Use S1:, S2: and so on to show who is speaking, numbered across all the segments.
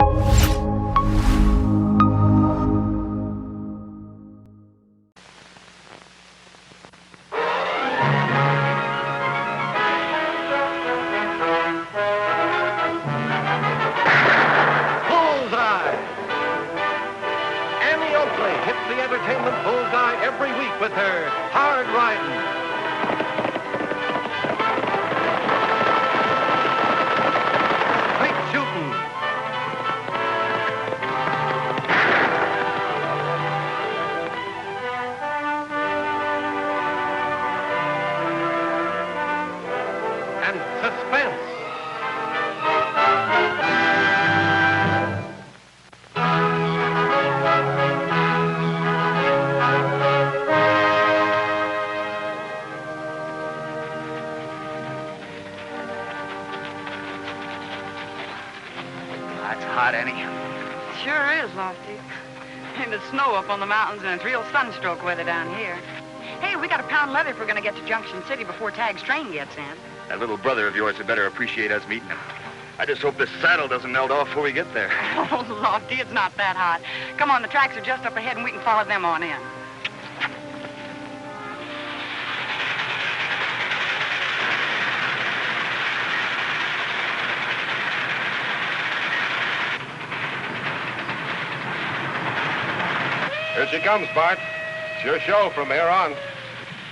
S1: Annie Oakley hits the entertainment bullseye every week with her hard riding. Straight shooting. And suspense.
S2: Hot, Annie.
S3: Sure is, Lofty. And it's snow up on the mountains, and it's real sunstroke weather down here. Hey, we got a pound of leather if we're going to get to Junction City before Tagg's train gets in.
S2: That little brother of yours had better appreciate us meeting him. I just hope this saddle doesn't melt off before we get there.
S3: Oh, Lofty, it's not that hot. Come on, the tracks are just up ahead, and we can follow them on in.
S1: Here she comes, Bart. It's your show from here on.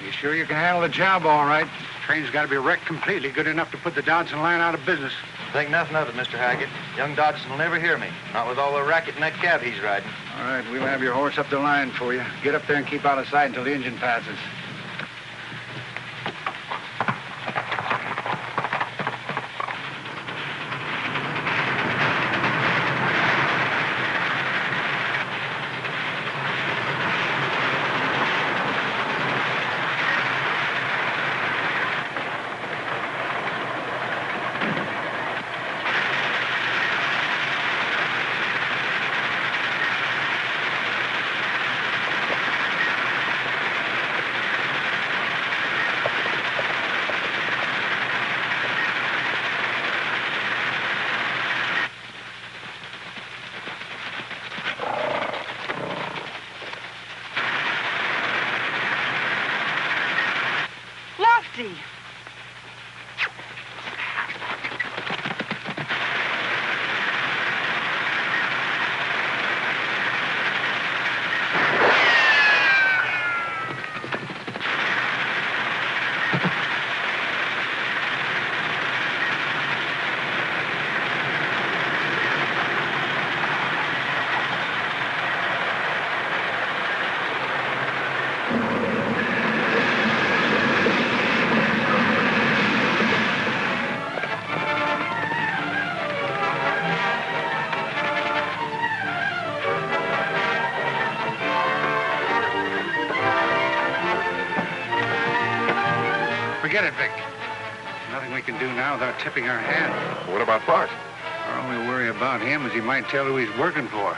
S4: You sure you can handle the job all right? Train's got to be wrecked completely, good enough to put the Dodson line out of business.
S2: Think nothing of it, Mr. Hackett. Young Dodson will never hear me. Not with all the racket in that cab he's riding.
S4: All right, we'll have your horse up the line for you. Get up there and keep out of sight until the engine passes.
S3: Lofty!
S4: Forget it, Vic. Nothing we can do now without tipping our hand.
S1: What about Bart?
S4: Our only worry about him is he might tell who he's working for.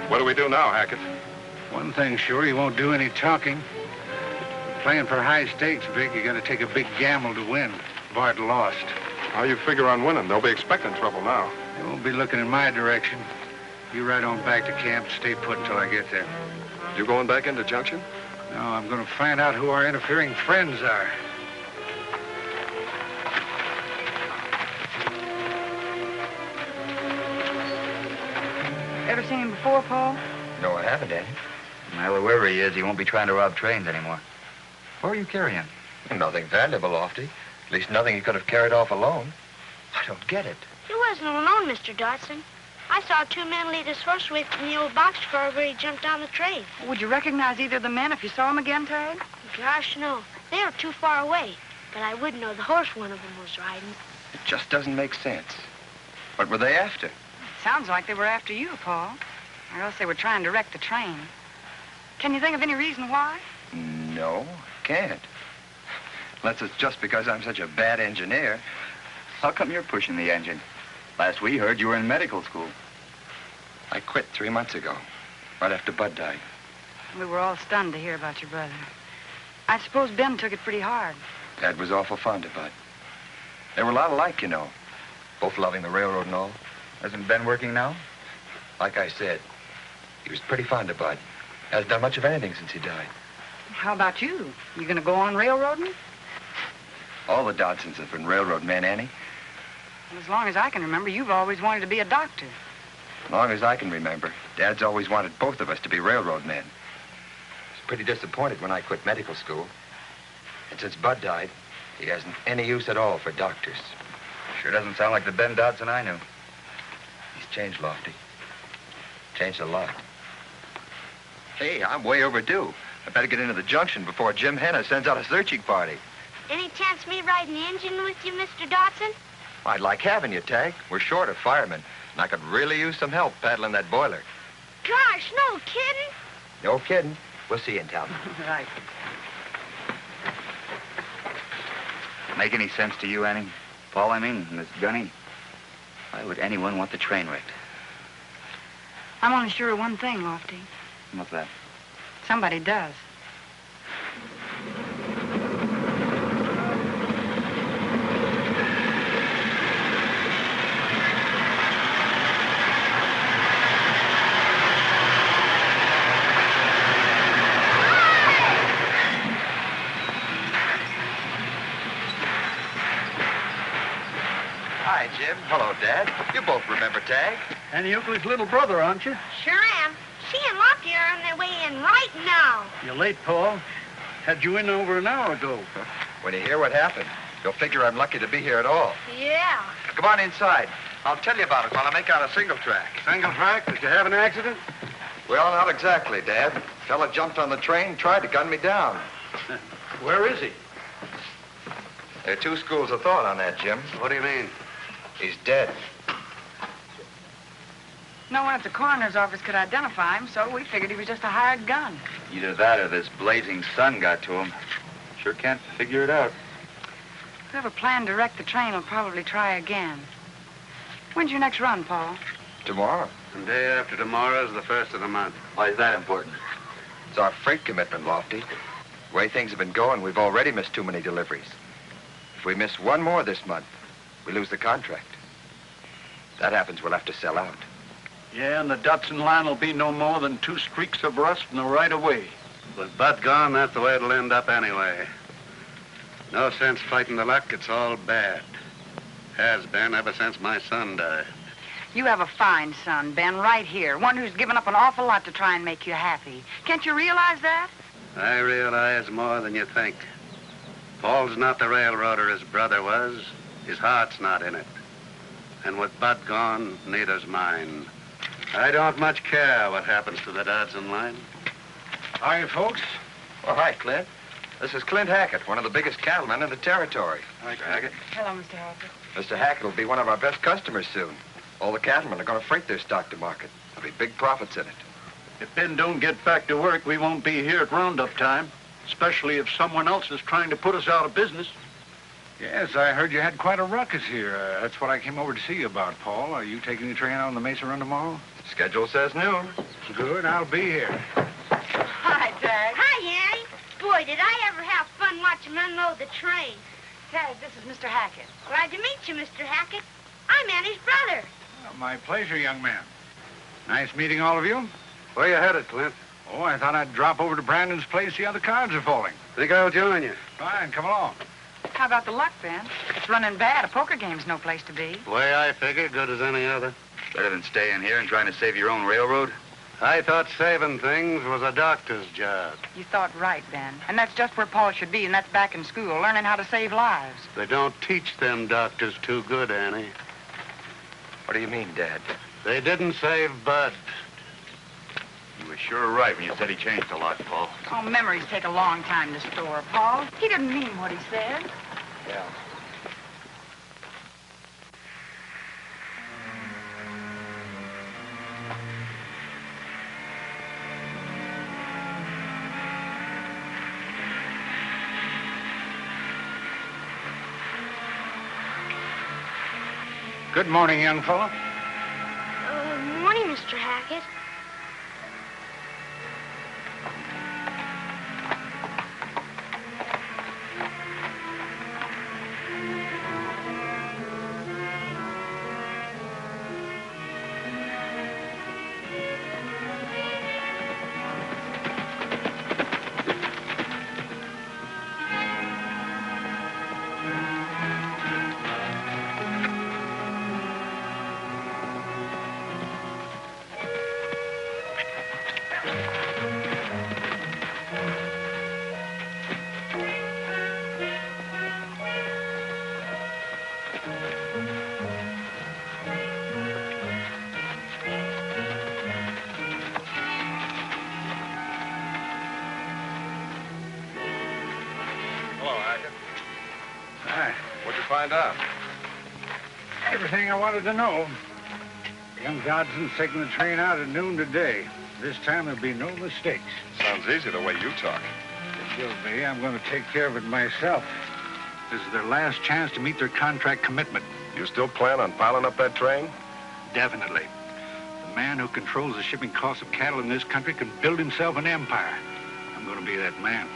S1: What do we do now, Hackett?
S4: One thing's sure, he won't do any talking. Playing for high stakes, Vic, you gotta take a big gamble to win. Bart lost.
S1: How you figure on winning? They'll be expecting trouble now.
S4: They won't be looking in my direction. You ride on back to camp, stay put until I get there.
S1: You going back into Junction?
S4: No, I'm gonna find out who our interfering friends are.
S3: Ever seen him before, Paul?
S2: No, I haven't, Annie. Well, wherever he is, he won't be trying to rob trains anymore. What are you carrying?
S5: Nothing valuable, Lofty. At least nothing he could have carried off alone. I don't get it.
S6: He wasn't alone, Mr. Dodson. I saw 2 men lead his horse away from the old boxcar where he jumped on the train.
S3: Would you recognize either of the men if you saw them again, Tagg?
S6: Gosh, no. They were too far away. But I would know the horse one of them was riding.
S5: It just doesn't make sense. What were they after?
S3: Sounds like they were after you, Paul. Or else they were trying to wreck the train. Can you think of any reason why?
S5: No, can't. Unless it's just because I'm such a bad engineer.
S2: How come you're pushing the engine? Last we heard, you were in medical school.
S5: I quit 3 months ago, right after Bud died.
S3: We were all stunned to hear about your brother. I suppose Ben took it pretty hard.
S5: Dad was awful fond of Bud. They were a lot alike, you know. Both loving the railroad and all.
S2: Hasn't Ben working now?
S5: Like I said, he was pretty fond of Bud. Hasn't done much of anything since he died.
S3: How about you? You gonna go on railroading?
S5: All the Dodsons have been railroad men, Annie.
S3: As long as I can remember, you've always wanted to be a doctor.
S5: As long as I can remember, Dad's always wanted both of us to be railroad men. I was pretty disappointed when I quit medical school. And since Bud died, he hasn't any use at all for doctors.
S2: Sure doesn't sound like the Ben Dodson I knew.
S5: He's changed, Lofty. Changed a lot. Hey, I'm way overdue. I better get into the junction before Jim Henna sends out a searching party.
S6: Any chance me riding the engine with you, Mr. Dodson?
S5: I'd like having you, Tagg. We're short of firemen, and I could really use some help paddling that boiler.
S6: Gosh, no kidding.
S5: No kidding. We'll see you in town.
S3: Right.
S2: Make any sense to you, Annie? Paul, I mean, Miss Gunny. Why would anyone want the train wrecked?
S3: I'm only sure of one thing, Lofty.
S2: What's that?
S3: Somebody does.
S5: Hi, Jim. Hello, Dad. You both remember Tagg?
S4: Annie Oakley's little brother, aren't you?
S6: Sure am. She and Lofty are on their way in right now.
S4: You're late, Paul. Had you in over an hour ago.
S5: When you hear what happened, you'll figure I'm lucky to be here at all.
S6: Yeah.
S5: Come on inside. I'll tell you about it while I make out a single track.
S4: Single track? Did you have an accident?
S5: Well, not exactly, Dad. Fella jumped on the train and tried to gun me down.
S4: Where is he?
S5: There are 2 schools of thought on that, Jim.
S4: What do you mean?
S5: He's dead.
S3: No one at the coroner's office could identify him, so we figured he was just a hired gun.
S2: Either that or this blazing sun got to him. Sure can't figure it out.
S3: Whoever planned to wreck the train will probably try again. When's your next run, Paul?
S5: Tomorrow.
S4: The day after tomorrow is the 1st of the month.
S2: Why is that important?
S5: It's our freight commitment, Lofty. The way things have been going, we've already missed too many deliveries. If we miss one more this month, we lose the contract. If that happens, we'll have to sell out.
S4: Yeah, and the Dodson line will be no more than 2 streaks of rust in the right-of-way.
S7: With Bud gone, that's the way it'll end up anyway. No sense fighting the luck. It's all bad. Has been ever since my son died.
S3: You have a fine son, Ben, right here. One who's given up an awful lot to try and make you happy. Can't you realize that?
S7: I realize more than you think. Paul's not the railroader his brother was. His heart's not in it. And with Bud gone, neither's mine. I don't much care what happens to the Dodson line.
S4: Hi, folks.
S5: Well, hi, Clint. This is Clint Hackett, one of the biggest cattlemen in the territory.
S4: Hi, Hackett.
S3: Hello, Mr. Hackett.
S5: Mr. Hackett will be one of our best customers soon. All the cattlemen are going to freight their stock to market. There'll be big profits in it.
S4: If Ben don't get back to work, we won't be here at roundup time, especially if someone else is trying to put us out of business. Yes, I heard you had quite a ruckus here. That's what I came over to see you about, Paul. Are you taking the train out on the Mesa run tomorrow?
S5: Schedule says noon.
S4: Good, I'll be here.
S3: Hi, Tagg.
S6: Hi, Annie. Boy, did I ever have fun watching him unload the train.
S3: Tagg, this is Mr. Hackett.
S6: Glad to meet you, Mr. Hackett. I'm Annie's brother.
S4: My pleasure, young man. Nice meeting all of you.
S7: Where you headed, Clint?
S4: Oh, I thought I'd drop over to Brandon's place, see how the cards are falling.
S7: Think I'll join you.
S4: Fine, come along.
S3: How about the luck, Ben? It's running bad. A poker game's no place to be.
S7: Way I figure, good as any other.
S2: Better than staying here and trying to save your own railroad.
S7: I thought saving things was a doctor's job.
S3: You thought right, Ben. And that's just where Paul should be, and that's back in school, learning how to save lives.
S7: They don't teach them doctors too good, Annie.
S5: What do you mean, Dad?
S7: They didn't save Bud.
S2: You were sure right when you said he changed a lot, Paul.
S3: Oh, memories take a long time to store, Paul. He didn't mean what he said.
S5: Yeah.
S4: Good morning, young fella.
S6: Morning, Mr. Hackett.
S8: What'd you find out?
S4: Everything I wanted to know. Young Dodson's taking the train out at noon today. This time there'll be no mistakes.
S8: Sounds easy the way you talk.
S4: It will be. I'm going to take care of it myself. This is their last chance to meet their contract commitment.
S8: You still plan on piling up that train?
S4: Definitely. The man who controls the shipping costs of cattle in this country can build himself an empire. I'm going to be that man.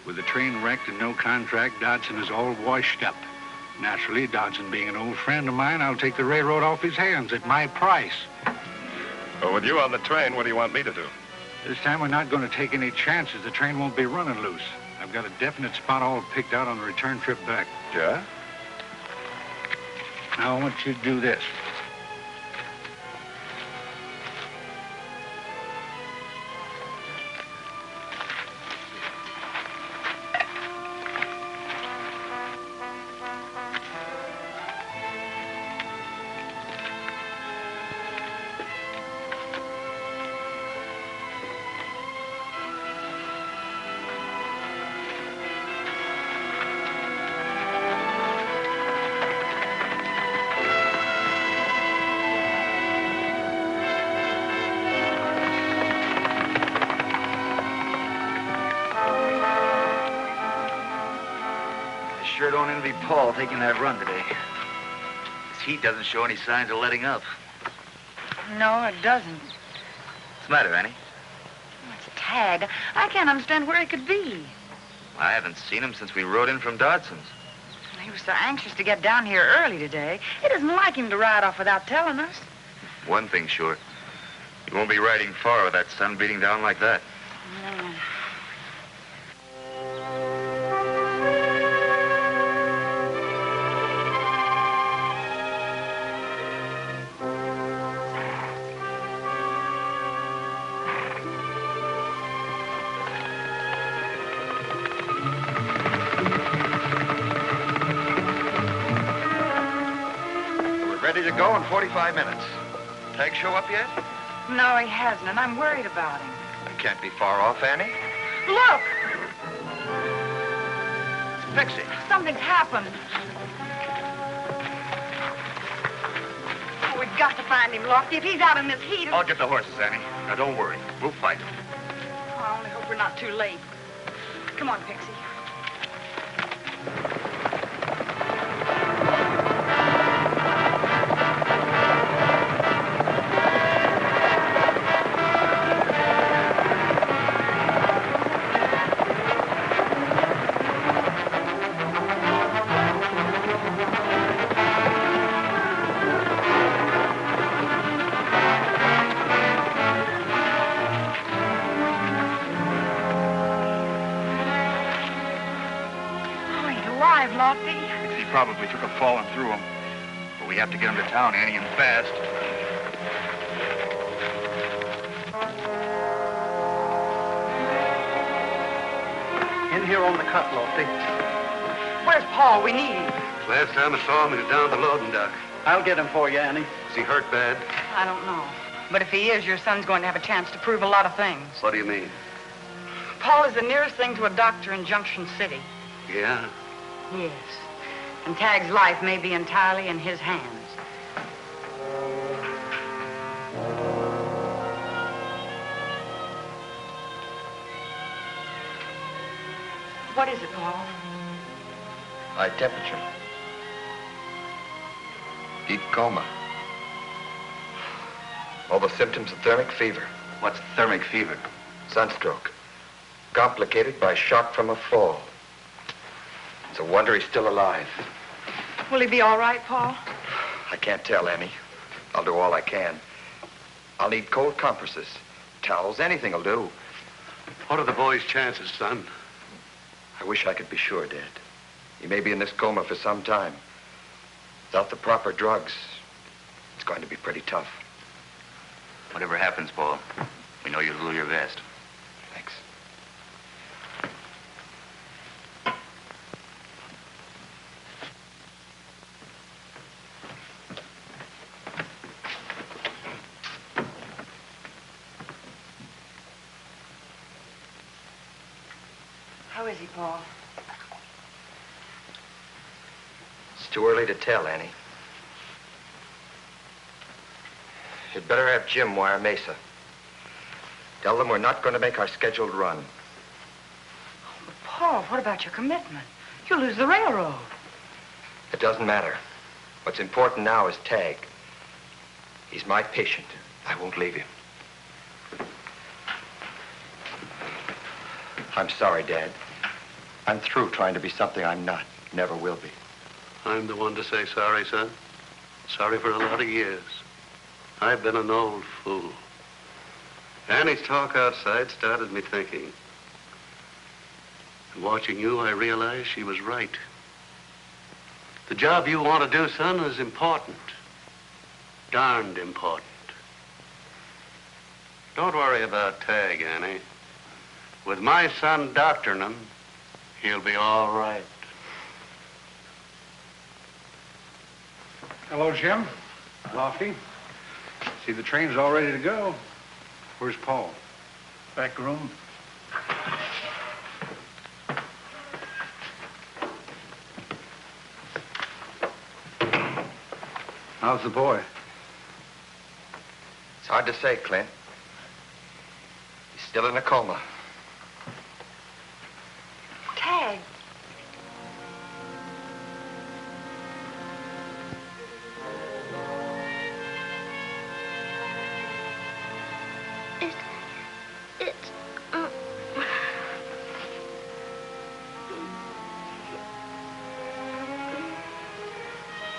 S4: With the train wrecked and no contract, Dodson is all washed up. Naturally, Dodson being an old friend of mine, I'll take the railroad off his hands at my price.
S8: Well, with you on the train, what do you want me to do?
S4: This time we're not going to take any chances. The train won't be running loose. I've got a definite spot all picked out on the return trip back.
S8: Yeah?
S4: Now, I want you to do this.
S2: Sure don't envy Paul taking that run today. His heat doesn't show any signs of letting up.
S3: No, it doesn't.
S2: What's the matter, Annie?
S3: It's Tagg. I can't understand where he could be.
S2: I haven't seen him since we rode in from Dodson's.
S3: He was so anxious to get down here early today. It isn't like him to ride off without telling us.
S2: One thing sure. He won't be riding far with that sun beating down like that.
S3: No.
S5: Ready to go in 45 minutes. Tagg show up yet?
S3: No, he hasn't, and I'm worried about him.
S5: You can't be far off, Annie.
S3: Look!
S5: Fix it.
S3: Something's happened. Oh, we've got to find him, Lofty. If he's out in this heat...
S2: I'll get the horses, Annie. Now, don't worry. We'll fight him.
S3: Oh, I only hope we're not too late. Come on, Pixie. Lofty.
S2: He probably took a fall and threw him. But we have to get him to town, Annie, and fast.
S4: In here on the cot, Lofty.
S3: Where's Paul? We need him.
S7: Last time I saw him, he was down the loading dock.
S4: I'll get him for you, Annie.
S7: Is he hurt bad?
S3: I don't know. But if he is, your son's going to have a chance to prove a lot of things.
S7: What do you mean?
S3: Paul is the nearest thing to a doctor in Junction City.
S7: Yeah?
S3: Yes. And Tagg's life may be entirely in his hands. What is it, Paul?
S5: High temperature. Deep coma. All the symptoms of thermic fever.
S2: What's thermic fever?
S5: Sunstroke. Complicated by shock from a fall. It's a wonder he's still alive.
S3: Will he be all right, Paul?
S5: I can't tell, Annie. I'll do all I can. I'll need cold compresses, towels, anything will do.
S7: What are the boy's chances, son?
S5: I wish I could be sure, Dad. He may be in this coma for some time. Without the proper drugs, it's going to be pretty tough.
S2: Whatever happens, Paul, we know you'll do your best.
S5: Thanks.
S3: How is he, Paul?
S5: It's too early to tell, Annie. You'd better have Jim wire Mesa. Tell them we're not going to make our scheduled run.
S3: But Paul, what about your commitment? You'll lose the railroad.
S5: It doesn't matter. What's important now is Tagg. He's my patient. I won't leave him. I'm sorry, Dad. I'm through trying to be something I'm not. Never will be.
S7: I'm the one to say sorry, son. Sorry for a lot of years. I've been an old fool. Annie's talk outside started me thinking. And watching you, I realized she was right. The job you want to do, son, is important. Darned important. Don't worry about Tagg, Annie. With my son doctoring him, he'll be all right.
S4: Hello, Jim. Lofty. See, the train's all ready to go. Where's Paul? Back room. How's the boy?
S5: It's hard to say, Clint. He's still in a coma.
S3: Tagg.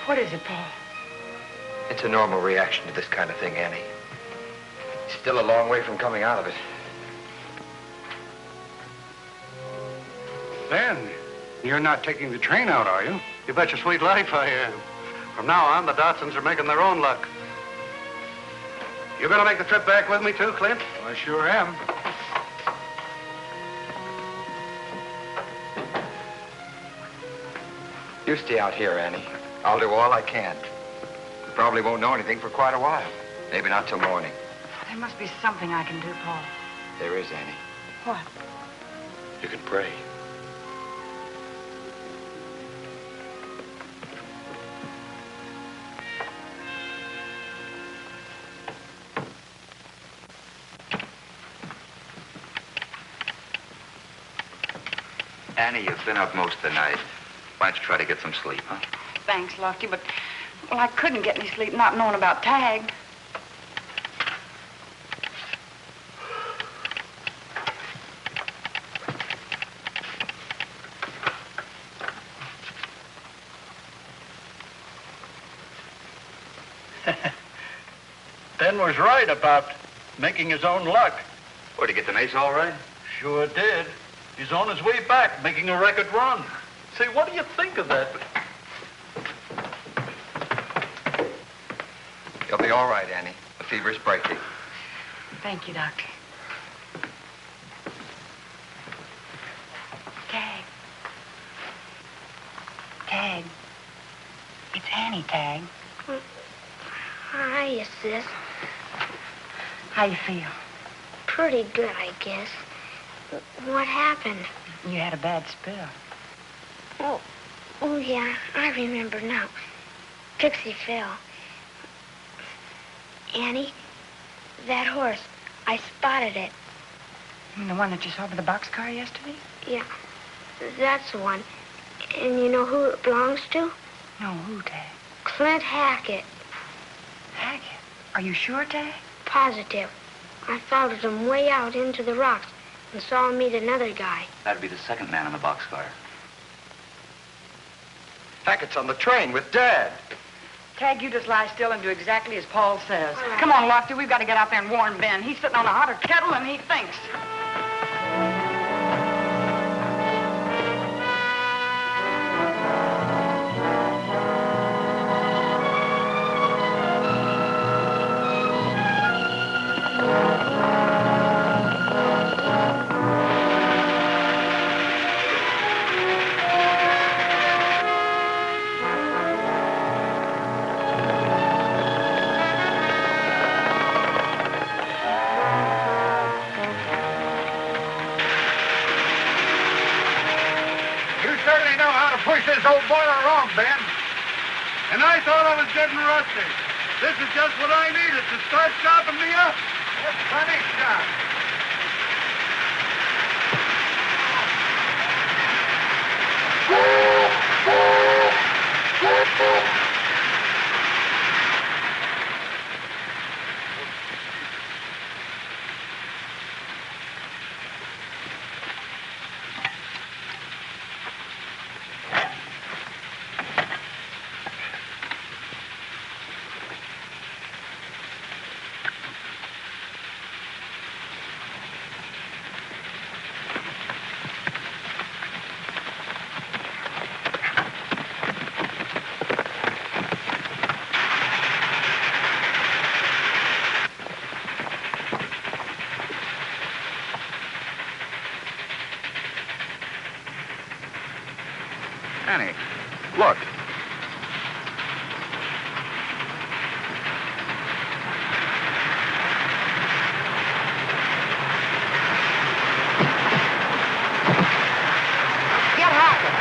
S3: What is it, Paul?
S5: It's a normal reaction to this kind of thing, Annie. He's still a long way from coming out of it.
S4: Ben, you're not taking the train out, are you?
S7: You bet your sweet life I am. From now on, the Dotsons are making their own luck. You gonna make the trip back with me too, Clint?
S4: I sure am.
S5: You stay out here, Annie. I'll do all I can. You probably won't know anything for quite a while. Maybe not till morning.
S3: There must be something I can do, Paul.
S5: There is, Annie.
S3: What?
S5: You can pray.
S2: Annie, you've been up most of the night. Why don't you try to get some sleep, huh?
S3: Thanks, Lofty, but, well, I couldn't get any sleep not knowing about Tagg.
S4: Ben was right about making his own luck.
S2: Where'd you get the mace all right?
S4: Sure did. He's on his way back, making a record run. Say, what do you think of that?
S5: You'll be all right, Annie. The fever's breaking.
S3: Thank you, Doctor. Annie, Tagg.
S6: Hi, sis.
S3: How you feel?
S6: Pretty good, I guess. What happened?
S3: You had a bad spill.
S6: Oh, yeah, I remember now. Trixie fell. Annie, that horse, I spotted it.
S3: You mean the one that you saw by the boxcar yesterday?
S6: Yeah, that's the one. And you know who it belongs to?
S3: No, who, Tagg?
S6: Clint Hackett.
S3: Hackett? Are you sure, Tagg?
S6: Positive. I followed him way out into the rocks and saw him meet another guy.
S2: That'd be the second man on the boxcar.
S5: Hackett's on the train with Dad.
S3: Tagg, you just lie still and do exactly as Paul says. Come on, Lofty, we've got to get out there and warn Ben. He's sitting on a hotter kettle than he thinks.
S4: Push this old boiler wrong, Ben.
S7: And I thought I was getting rusty. This is just what I needed to start chopping me up.
S4: That's plenty shot.
S2: Annie, look.
S3: Get Hackett.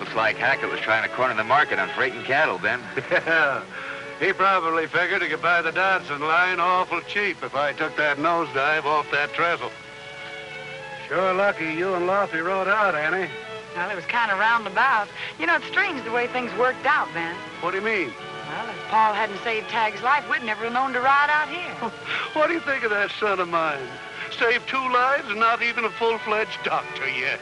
S2: Looks like Hackett was trying to corner the market on freighting cattle, Ben.
S7: Yeah. He probably figured he could buy the Dodson line awful cheap if I took that nosedive off that trestle. Sure lucky you and Lofty rode out, Annie.
S3: Well, it was kind of roundabout. You know, it's strange the way things worked out, Ben.
S7: What do you mean?
S3: Well, if Paul hadn't saved Tagg's life, we'd never have known to ride out here.
S7: What do you think of that son of mine? Saved 2 lives and not even a full-fledged doctor yet.